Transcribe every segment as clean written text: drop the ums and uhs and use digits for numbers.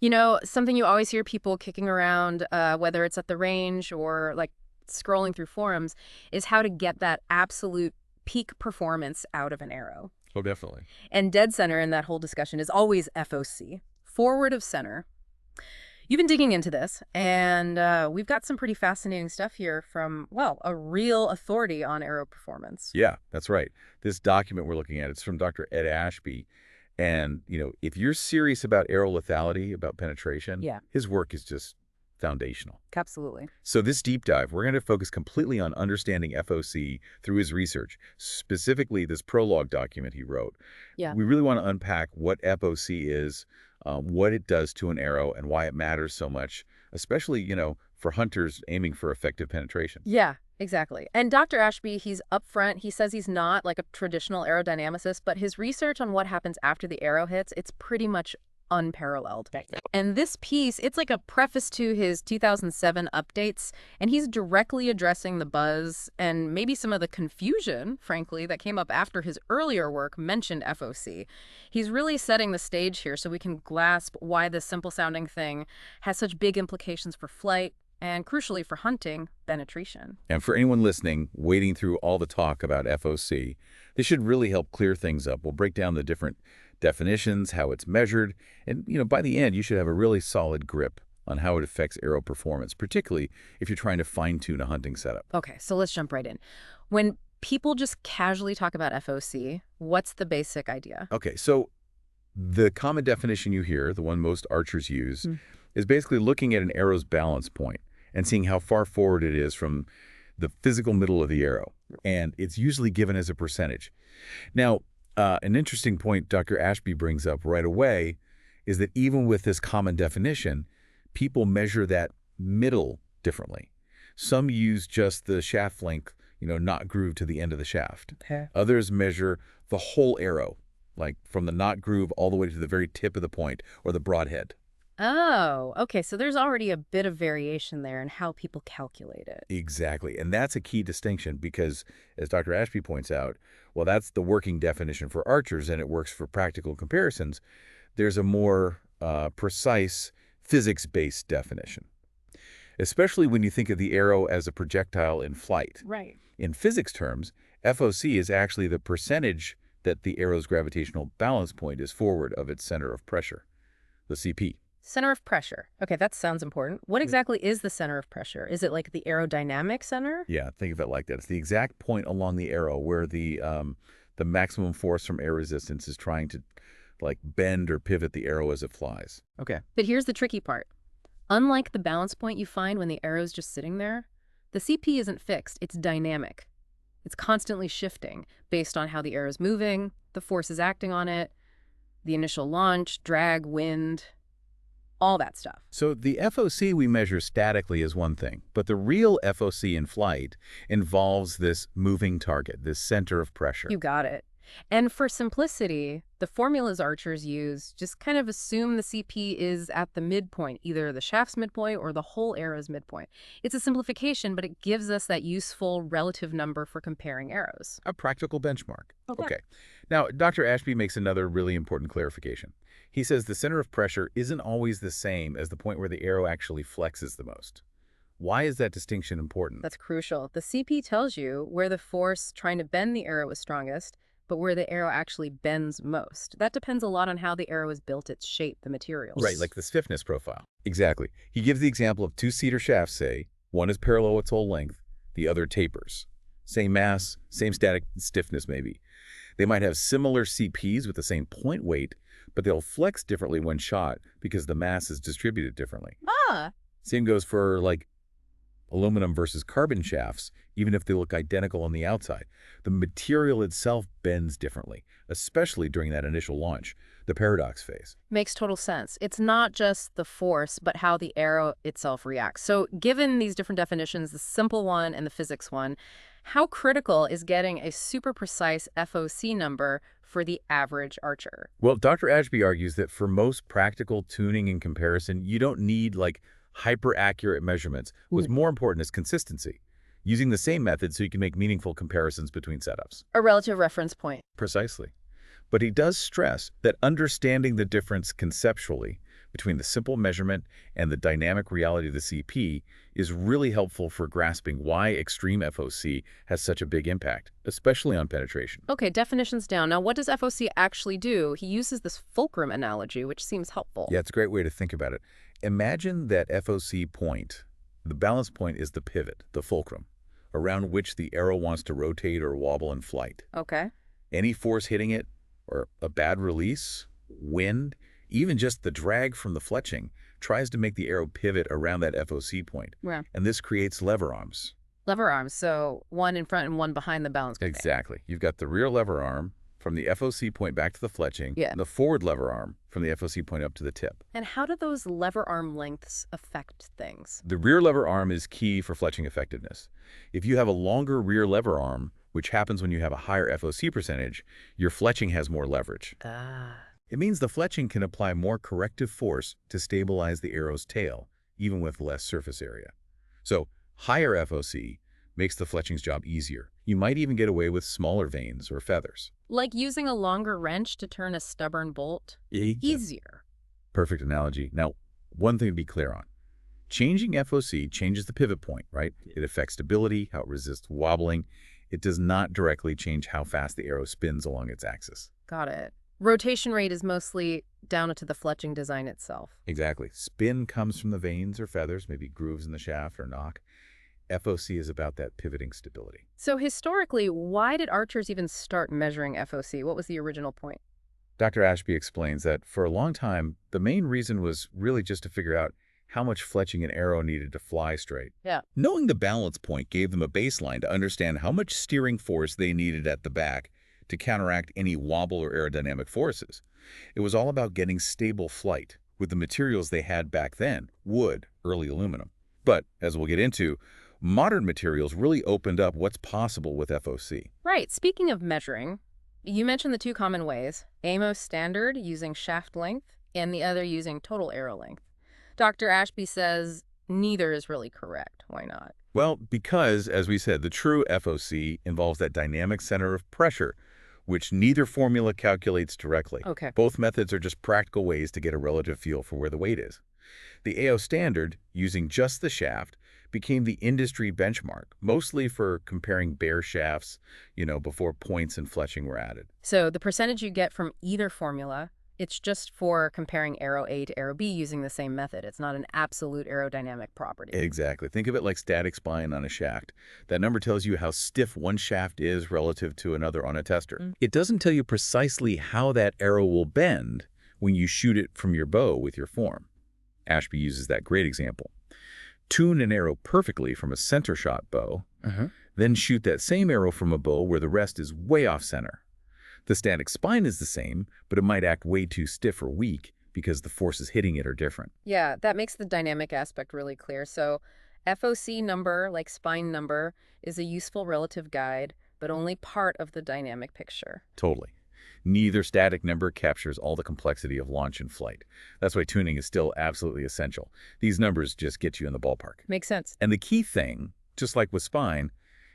You know, something you always hear people kicking around, whether it's at the range or like scrolling through forums, is how to get that absolute peak performance out of an arrow. Oh, definitely. And dead center in that whole discussion is always FOC, forward of center. You've been digging into this, and we've got some pretty fascinating stuff here from, well, a real authority on arrow performance. Yeah, that's right. This document we're looking at, it's from Dr. Ed Ashby. And, if you're serious about arrow lethality, about penetration, Yeah, his work is just foundational. absolutely. So this deep dive, we're going to focus completely on understanding FOC through his research, specifically this Prologue document he wrote. Yeah. We really want to unpack what FOC is, what it does to an arrow, and why it matters so much, especially, for hunters aiming for effective penetration. Yeah, exactly. And Dr. Ashby, he's upfront. He says he's not like a traditional aerodynamicist, but his research on what happens after the arrow hits, it's pretty much unparalleled. And this piece, it's like a preface to his 2007 updates, and he's directly addressing the buzz and maybe some of the confusion, frankly, that came up after his earlier work mentioned FOC. He's really setting the stage here so we can grasp why this simple-sounding thing has such big implications for flight, and crucially for hunting, penetration. And for anyone listening, wading through all the talk about FOC, this should really help clear things up. We'll break down the different definitions, how it's measured, and by the end, you should have a really solid grip on how it affects arrow performance, particularly if you're trying to fine-tune a hunting setup. Okay, so let's jump right in. When people just casually talk about FOC, what's the basic idea? Okay, so the common definition you hear, the one most archers use, is basically looking at an arrow's balance point and seeing how far forward it is from the physical middle of the arrow. And it's usually given as a percentage. Now, an interesting point Dr. Ashby brings up right away is that even with this common definition, people measure that middle differently. Some use just the shaft length, knot groove to the end of the shaft. Okay. Others measure the whole arrow, like from the knot groove all the way to the very tip of the point or the broadhead. Oh, okay, so there's already a bit of variation there in how people calculate it. Exactly. And that's a key distinction because, as Dr. Ashby points out, well, that's the working definition for archers, and it works for practical comparisons. There's a more precise physics-based definition, especially when you think of the arrow as a projectile in flight. Right. In physics terms, FOC is actually the percentage that the arrow's gravitational balance point is forward of its center of pressure, the CP. Center of pressure. Okay, that sounds important. What exactly is the center of pressure? Is it like the aerodynamic center? Yeah, think of it like that. It's the exact point along the arrow where the maximum force from air resistance is trying to bend or pivot the arrow as it flies. Okay. But here's the tricky part. Unlike the balance point you find when the arrow's just sitting there, the CP isn't fixed, it's dynamic. It's constantly shifting based on how the arrow's moving, the forces acting on it, the initial launch, drag, wind, all that stuff. So the FOC we measure statically is one thing, but the real FOC in flight involves this moving target, this center of pressure. You got it. And for simplicity, the formulas archers use just kind of assume the CP is at the midpoint, either the shaft's midpoint or the whole arrow's midpoint. It's a simplification, but it gives us that useful relative number for comparing arrows. A practical benchmark. Okay. Okay. Now, Dr. Ashby makes another really important clarification. He says the center of pressure isn't always the same as the point where the arrow actually flexes the most. Why is that distinction important? That's crucial. The CP tells you where the force trying to bend the arrow is strongest, but where the arrow actually bends most. That depends a lot on how the arrow is built, its shape, the materials. Right, like the stiffness profile. Exactly. He gives the example of two cedar shafts, say. One is parallel its whole length, the other tapers. Same mass, same static stiffness maybe. They might have similar CPs with the same point weight, but they'll flex differently when shot because the mass is distributed differently. Ah, Same goes for aluminum versus carbon shafts, even if they look identical on the outside. The material itself bends differently, especially during that initial launch, the paradox phase. makes total sense. It's not just the force, but how the arrow itself reacts. So given these different definitions, the simple one and the physics one, how critical is getting a super precise FOC number for the average archer? Well, Dr. Ashby argues that for most practical tuning and comparison, you don't need hyper-accurate measurements. What's more important is consistency, using the same method so you can make meaningful comparisons between setups. A relative reference point. Precisely. But he does stress that understanding the difference conceptually between the simple measurement and the dynamic reality of the CP is really helpful for grasping why extreme FOC has such a big impact, especially on penetration. Okay, definitions down. Now, what does FOC actually do? He uses this fulcrum analogy, which seems helpful. Yeah, it's a great way to think about it. Imagine that FOC point, the balance point is the pivot, the fulcrum, around which the arrow wants to rotate or wobble in flight. Okay. Any force hitting it, or a bad release, wind, even just the drag from the fletching, tries to make the arrow pivot around that FOC point. Yeah. And this creates lever arms. Lever arms, so one in front and one behind the balance point. Exactly. You've got the rear lever arm from the FOC point back to the fletching, and the forward lever arm from the FOC point up to the tip. And how do those lever arm lengths affect things? The rear lever arm is key for fletching effectiveness. If you have a longer rear lever arm, which happens when you have a higher FOC percentage, your fletching has more leverage. It means the fletching can apply more corrective force to stabilize the arrow's tail, even with less surface area. So, higher FOC makes the fletching's job easier. You might even get away with smaller vanes or feathers. Like using a longer wrench to turn a stubborn bolt? Easier. Perfect analogy. Now, one thing to be clear on. Changing FOC changes the pivot point, right? It affects stability, how it resists wobbling. It does not directly change how fast the arrow spins along its axis. Got it. Rotation rate is mostly down to the fletching design itself. Exactly. Spin comes from the vanes or feathers, maybe grooves in the shaft or knock. FOC is about that pivoting stability. So historically, why did archers even start measuring FOC? What was the original point? Dr. Ashby explains that for a long time, the main reason was really just to figure out how much fletching an arrow needed to fly straight. Yeah. Knowing the balance point gave them a baseline to understand how much steering force they needed at the back to counteract any wobble or aerodynamic forces. It was all about getting stable flight with the materials they had back then, wood, early aluminum. But, as we'll get into, modern materials really opened up what's possible with FOC. Right. Speaking of measuring, you mentioned the two common ways, AMOS standard using shaft length and the other using total arrow length. Dr. Ashby says neither is really correct. Why not? Well, because, as we said, the true FOC involves that dynamic center of pressure, which neither formula calculates directly. Okay. Both methods are just practical ways to get a relative feel for where the weight is. The AO standard, using just the shaft, became the industry benchmark, mostly for comparing bare shafts, before points and fletching were added. So the percentage you get from either formula, it's just for comparing arrow A to arrow B using the same method. It's not an absolute aerodynamic property. Exactly. Think of it like static spine on a shaft. That number tells you how stiff one shaft is relative to another on a tester. It doesn't tell you precisely how that arrow will bend when you shoot it from your bow with your form. Ashby uses that great example. Tune an arrow perfectly from a center shot bow, then shoot that same arrow from a bow where the rest is way off center. The static spine is the same, but it might act way too stiff or weak because the forces hitting it are different. Yeah, that makes the dynamic aspect really clear. So FOC number, like spine number, is a useful relative guide, but only part of the dynamic picture. Totally. Neither static number captures all the complexity of launch and flight. That's why tuning is still absolutely essential. These numbers just get you in the ballpark. Makes sense. And the key thing, just like with spine,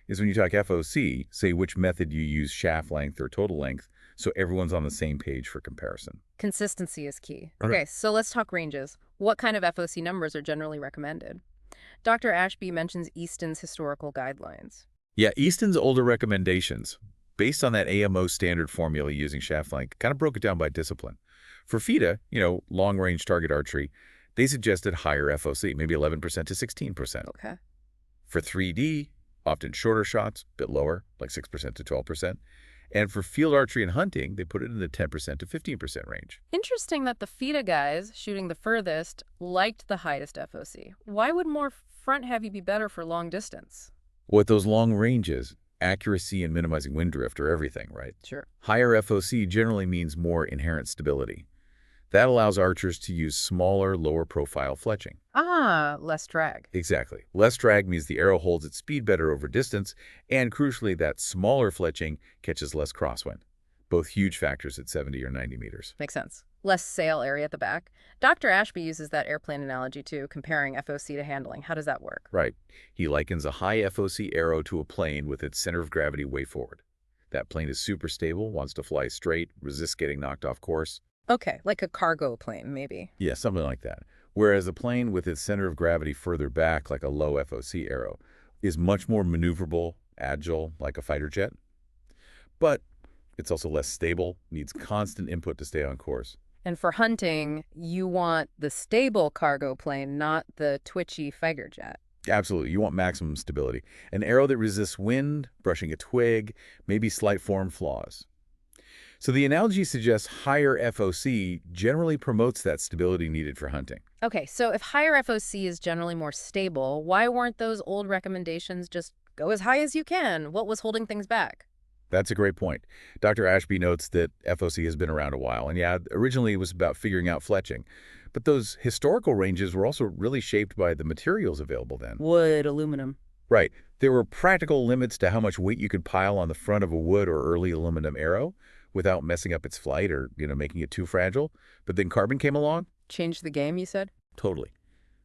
is when you talk FOC, say which method you use, shaft length or total length, so everyone's on the same page for comparison. Consistency is key. Okay, so let's talk ranges. What kind of FOC numbers are generally recommended? Dr. Ashby mentions Easton's historical guidelines. Yeah, Easton's older recommendations, based on that AMO standard formula using shaft length, kind of broke it down by discipline. For FITA, long-range target archery, they suggested higher FOC, maybe 11% to 16%. Okay. For 3D, often shorter shots, a bit lower, like 6% to 12%. And for field archery and hunting, they put it in the 10% to 15% range. Interesting that the FITA guys shooting the furthest liked the highest FOC. Why would more front heavy be better for long distance? With those long ranges, accuracy and minimizing wind drift are everything, right? Sure. Higher FOC generally means more inherent stability. That allows archers to use smaller, lower-profile fletching. Ah, less drag. Exactly. Less drag means the arrow holds its speed better over distance, and crucially, that smaller fletching catches less crosswind. Both huge factors at 70 or 90 meters. Makes sense. Less sail area at the back. Dr. Ashby uses that airplane analogy too, comparing FOC to handling. How does that work? Right. He likens a high FOC arrow to a plane with its center of gravity way forward. That plane is super stable, wants to fly straight, resists getting knocked off course. Okay, like a cargo plane, maybe. Yeah, something like that. Whereas a plane with its center of gravity further back, like a low FOC arrow, is much more maneuverable, agile, like a fighter jet. But it's also less stable, needs constant input to stay on course. And for hunting, you want the stable cargo plane, not the twitchy fighter jet. Absolutely. You want maximum stability. An arrow that resists wind, brushing a twig, maybe slight form flaws. So the analogy suggests higher FOC generally promotes that stability needed for hunting. Okay, so if higher FOC is generally more stable, why weren't those old recommendations just go as high as you can? What was holding things back? That's a great point. Dr. Ashby notes that FOC has been around a while, and yeah, originally it was about figuring out fletching. But those historical ranges were also really shaped by the materials available then. Wood, aluminum. Right. There were practical limits to how much weight you could pile on the front of a wood or early aluminum arrow without messing up its flight or, making it too fragile. But then carbon came along. Changed the game, you said? Totally.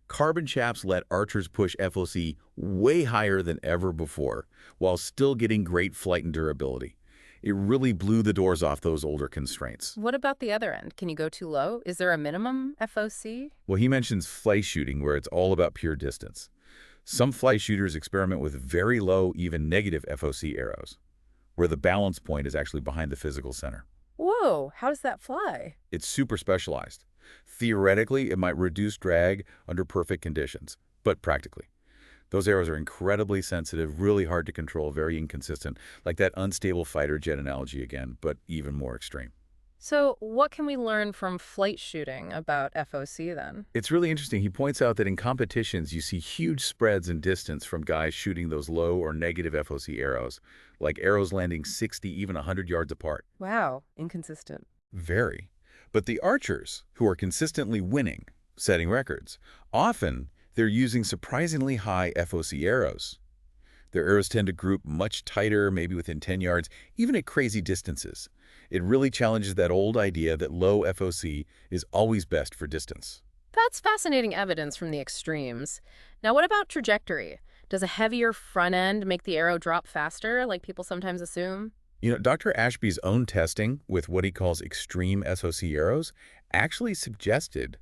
Carbon chaps let archers push FOC way higher than ever before, while still getting great flight and durability. It really blew the doors off those older constraints. What about the other end? Can you go too low? Is there a minimum FOC? Well, he mentions fly shooting, where it's all about pure distance. Some fly shooters experiment with very low, even negative FOC arrows, where the balance point is actually behind the physical center. Whoa, how does that fly? It's super specialized. Theoretically, it might reduce drag under perfect conditions, but practically. Those arrows are incredibly sensitive, really hard to control, very inconsistent, like that unstable fighter jet analogy again, but even more extreme. So what can we learn from flight shooting about FOC then? It's really interesting. He points out that in competitions, you see huge spreads in distance from guys shooting those low or negative FOC arrows, like arrows landing 60, even 100 yards apart. Wow, inconsistent. Very. But the archers, who are consistently winning, setting records, often they're using surprisingly high FOC arrows. Their arrows tend to group much tighter, maybe within 10 yards, even at crazy distances. It really challenges that old idea that low FOC is always best for distance. That's fascinating evidence from the extremes. Now, what about trajectory? Does a heavier front end make the arrow drop faster, like people sometimes assume? Dr. Ashby's own testing with what he calls extreme SOC arrows actually suggested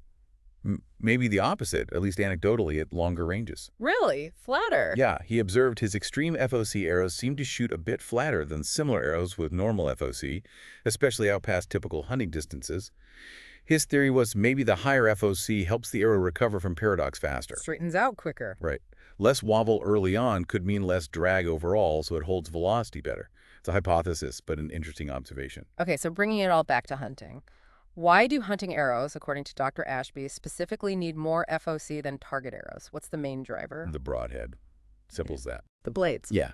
maybe the opposite, at least anecdotally, at longer ranges. Really? Flatter? Yeah, he observed his extreme FOC arrows seemed to shoot a bit flatter than similar arrows with normal FOC, especially out past typical hunting distances. His theory was maybe the higher FOC helps the arrow recover from paradox faster. Straightens out quicker. Right. Less wobble early on could mean less drag overall, so it holds velocity better. It's a hypothesis, but an interesting observation. Okay, so bringing it all back to hunting. Why do hunting arrows, according to Dr. Ashby, specifically need more FOC than target arrows? What's the main driver? The broadhead. Simple as that. The blades. Yeah.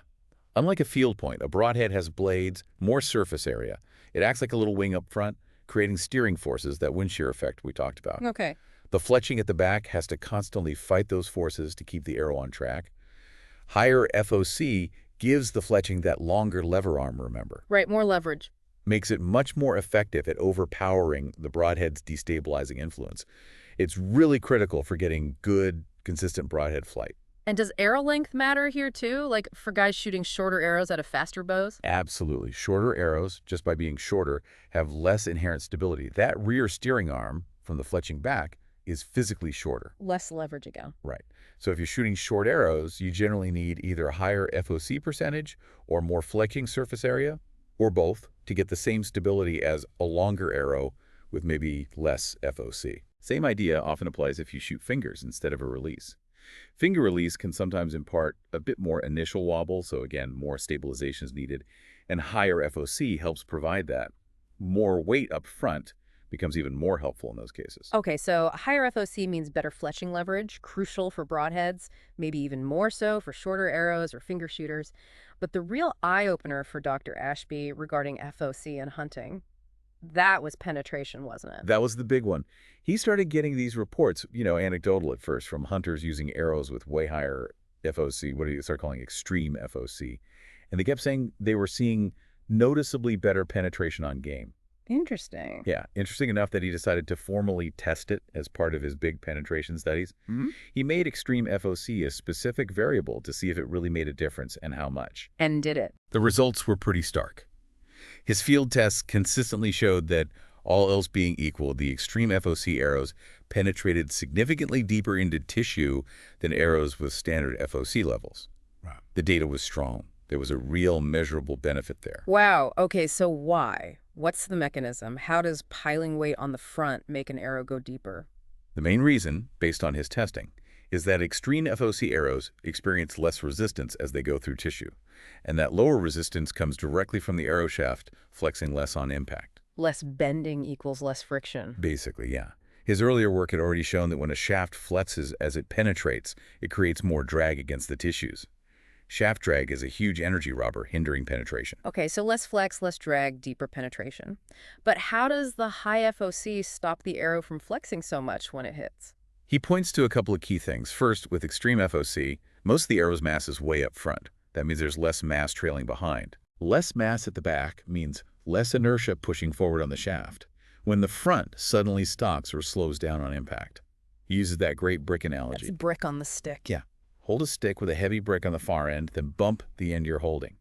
Unlike a field point, a broadhead has blades, more surface area. It acts like a little wing up front, creating steering forces, that wind shear effect we talked about. Okay. The fletching at the back has to constantly fight those forces to keep the arrow on track. Higher FOC gives the fletching that longer lever arm, remember? Right, more leverage. Makes it much more effective at overpowering the broadhead's destabilizing influence. It's really critical for getting good, consistent broadhead flight. And does arrow length matter here too? Like for guys shooting shorter arrows out of faster bows? Absolutely. Shorter arrows, just by being shorter, have less inherent stability. That rear steering arm from the fletching back is physically shorter. Less leverage again. Right. So if you're shooting short arrows, you generally need either a higher FOC percentage or more fletching surface area, or both, to get the same stability as a longer arrow with maybe less FOC. Same idea often applies if you shoot fingers instead of a release. Finger release can sometimes impart a bit more initial wobble, so again, more stabilization is needed, and higher FOC helps provide that. More weight up front becomes even more helpful in those cases. Okay, so higher FOC means better fletching leverage, crucial for broadheads, maybe even more so for shorter arrows or finger shooters. But the real eye-opener for Dr. Ashby regarding FOC and hunting, that was penetration, wasn't it? That was the big one. He started getting these reports, anecdotal at first, from hunters using arrows with way higher FOC, what do you start calling extreme FOC. And they kept saying they were seeing noticeably better penetration on game. Interesting. Yeah, interesting enough that he decided to formally test it as part of his big penetration studies. He made extreme FOC a specific variable to see if it really made a difference and how much. And did it? The results were pretty stark. His field tests consistently showed that All else being equal, the extreme FOC arrows penetrated significantly deeper into tissue than arrows with standard FOC levels. Right. The data was strong. There was a real measurable benefit there. Wow. Okay, so why? What's the mechanism? How does piling weight on the front make an arrow go deeper? The main reason, based on his testing, is that extreme FOC arrows experience less resistance as they go through tissue, and that lower resistance comes directly from the arrow shaft, flexing less on impact. Less bending equals less friction. Basically, yeah. His earlier work had already shown that when a shaft flexes as it penetrates, it creates more drag against the tissues. Shaft drag is a huge energy robber, hindering penetration. Okay, so less flex, less drag, deeper penetration. But how does the high FOC stop the arrow from flexing so much when it hits? He points to a couple of key things. First, with extreme FOC, most of the arrow's mass is way up front. That means there's less mass trailing behind. Less mass at the back means less inertia pushing forward on the shaft, when the front suddenly stops or slows down on impact. He uses that great brick analogy. That's brick on the stick. Yeah. Hold a stick with a heavy brick on the far end, then bump the end you're holding.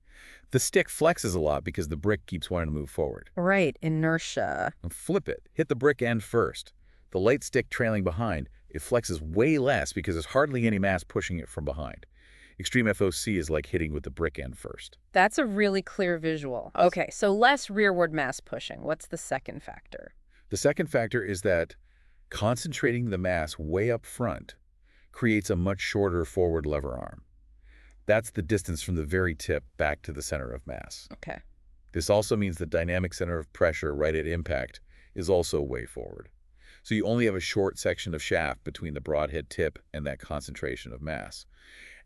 The stick flexes a lot because the brick keeps wanting to move forward. Right, inertia. And flip it. Hit the brick end first. The light stick trailing behind, it flexes way less because there's hardly any mass pushing it from behind. Extreme FOC is like hitting with the brick end first. That's a really clear visual. Okay, so less rearward mass pushing. What's the second factor? The second factor is that concentrating the mass way up front creates a much shorter forward lever arm. That's the distance from the very tip back to the center of mass. Okay. This also means the dynamic center of pressure right at impact is also way forward. So you only have a short section of shaft between the broadhead tip and that concentration of mass.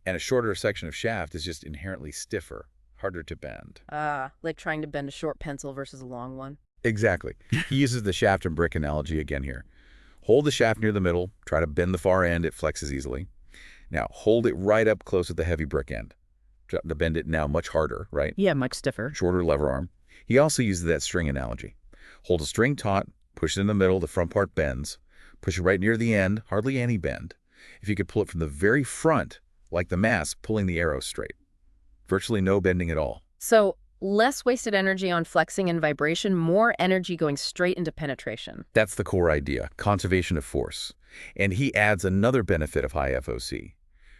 And a shorter section of shaft is just inherently stiffer, harder to bend. Like trying to bend a short pencil versus a long one. Exactly. He uses the shaft and brick analogy again here. Hold the shaft near the middle, try to bend the far end, it flexes easily. Now, hold it right up close with the heavy brick end. Try to bend it now much harder, right? Yeah, much stiffer. Shorter lever arm. He also uses that string analogy. Hold a string taut, push it in the middle, the front part bends. Push it right near the end, hardly any bend. If you could pull it from the very front, like the mass pulling the arrow straight. Virtually no bending at all. So, less wasted energy on flexing and vibration, more energy going straight into penetration. That's the core idea, conservation of force. And he adds another benefit of high FOC,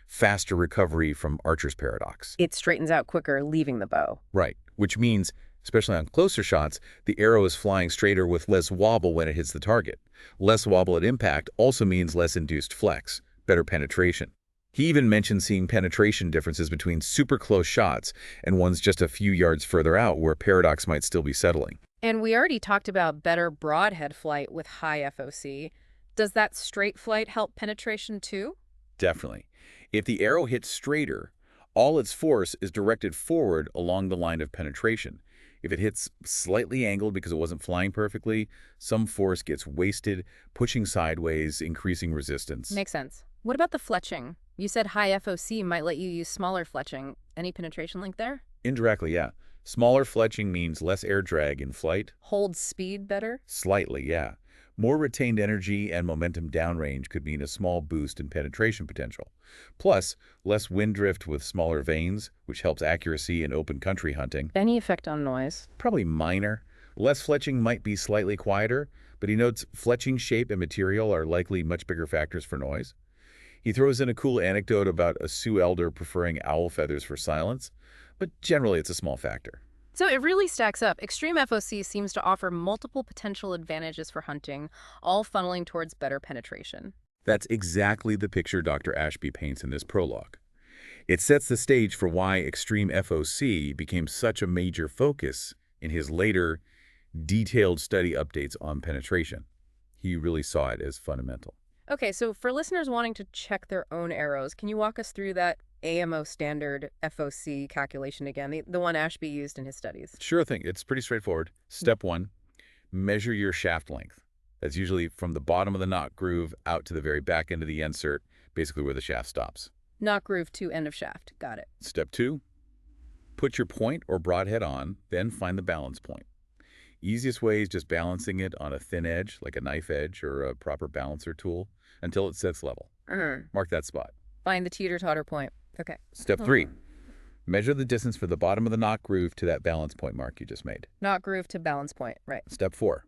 faster recovery from Archer's paradox. It straightens out quicker, leaving the bow. Right, which means, especially on closer shots, the arrow is flying straighter with less wobble when it hits the target. Less wobble at impact also means less induced flex, better penetration. He even mentioned seeing penetration differences between super close shots and ones just a few yards further out where paradox might still be settling. And we already talked about better broadhead flight with high FOC. Does that straight flight help penetration too? Definitely. If the arrow hits straighter, all its force is directed forward along the line of penetration. If it hits slightly angled because it wasn't flying perfectly, some force gets wasted, pushing sideways, increasing resistance. Makes sense. What about the fletching? You said high FOC might let you use smaller fletching. Any penetration link there? Indirectly, yeah. Smaller fletching means less air drag in flight. Hold speed better? Slightly, yeah. More retained energy and momentum downrange could mean a small boost in penetration potential. Plus, less wind drift with smaller vanes, which helps accuracy in open country hunting. Any effect on noise? Probably minor. Less fletching might be slightly quieter, but he notes fletching shape and material are likely much bigger factors for noise. He throws in a cool anecdote about a Sioux elder preferring owl feathers for silence, but generally it's a small factor. So it really stacks up. Extreme FOC seems to offer multiple potential advantages for hunting, all funneling towards better penetration. That's exactly the picture Dr. Ashby paints in this prologue. It sets the stage for why extreme FOC became such a major focus in his later, detailed study updates on penetration. He really saw it as fundamental. Okay, so for listeners wanting to check their own arrows, can you walk us through that AMO standard FOC calculation again, the one Ashby used in his studies? Sure thing. It's pretty straightforward. Step 1, measure your shaft length. That's usually from the bottom of the knot groove out to the very back end of the insert, basically where the shaft stops. Knot groove to end of shaft. Got it. Step 2, put your point or broadhead on, then find the balance point. Easiest way is just balancing it on a thin edge, like a knife edge or a proper balancer tool, until it sets level. Mark that spot. Find the teeter-totter point. Okay. Step 3, measure the distance for the bottom of the knot groove to that balance point mark you just made. Knot groove to balance point. Right. Step 4,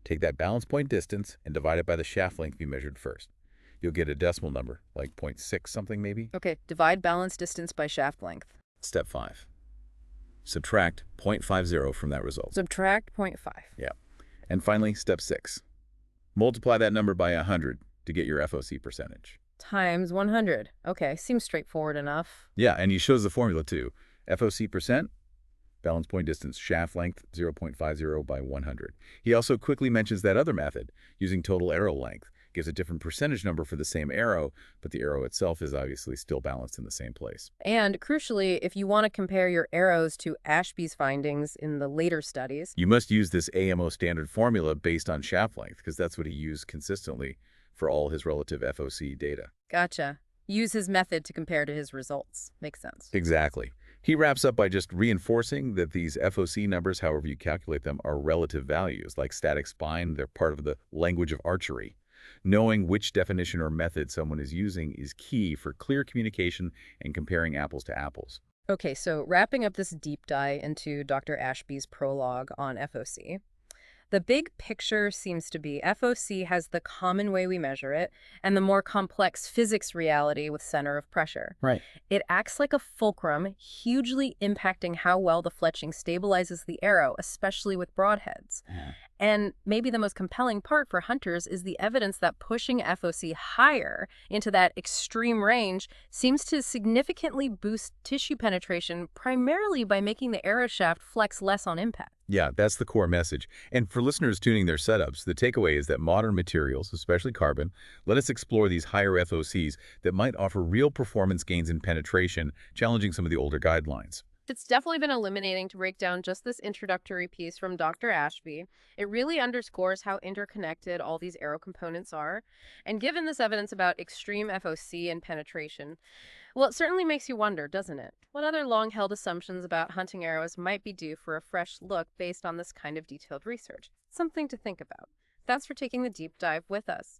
Take that balance point distance and divide it by the shaft length you measured first. You'll get a decimal number, like 0.6 something maybe. Okay, divide balance distance by shaft length. Step 5. Subtract 0.50 from that result. Subtract 0.5. Yeah. And finally, step 6. Multiply that number by 100 to get your FOC percentage. Times 100. Okay, seems straightforward enough. Yeah, and he shows the formula too. FOC percent, balance point distance, shaft length, 0.50 by 100. He also quickly mentions that other method, using total arrow length. Gives a different percentage number for the same arrow, but the arrow itself is obviously still balanced in the same place. And crucially, if you want to compare your arrows to Ashby's findings in the later studies, you must use this AMO standard formula based on shaft length, because that's what he used consistently for all his relative FOC data. Gotcha. Use his method to compare to his results. Makes sense. Exactly. He wraps up by just reinforcing that these FOC numbers, however you calculate them, are relative values. Like static spine, they're part of the language of archery. Knowing which definition or method someone is using is key for clear communication and comparing apples to apples. Okay, so wrapping up this deep dive into Dr. Ashby's prologue on FOC, the big picture seems to be FOC has the common way we measure it and the more complex physics reality with center of pressure. Right. It acts like a fulcrum, hugely impacting how well the fletching stabilizes the arrow, especially with broadheads. Yeah. And maybe the most compelling part for hunters is the evidence that pushing FOC higher into that extreme range seems to significantly boost tissue penetration, primarily by making the arrow shaft flex less on impact. Yeah, that's the core message. And for listeners tuning their setups, the takeaway is that modern materials, especially carbon, let us explore these higher FOCs that might offer real performance gains in penetration, challenging some of the older guidelines. It's definitely been illuminating to break down just this introductory piece from Dr. Ashby. It really underscores how interconnected all these arrow components are. And given this evidence about extreme FOC and penetration, well, it certainly makes you wonder, doesn't it? What other long-held assumptions about hunting arrows might be due for a fresh look based on this kind of detailed research? Something to think about. Thanks for taking the deep dive with us.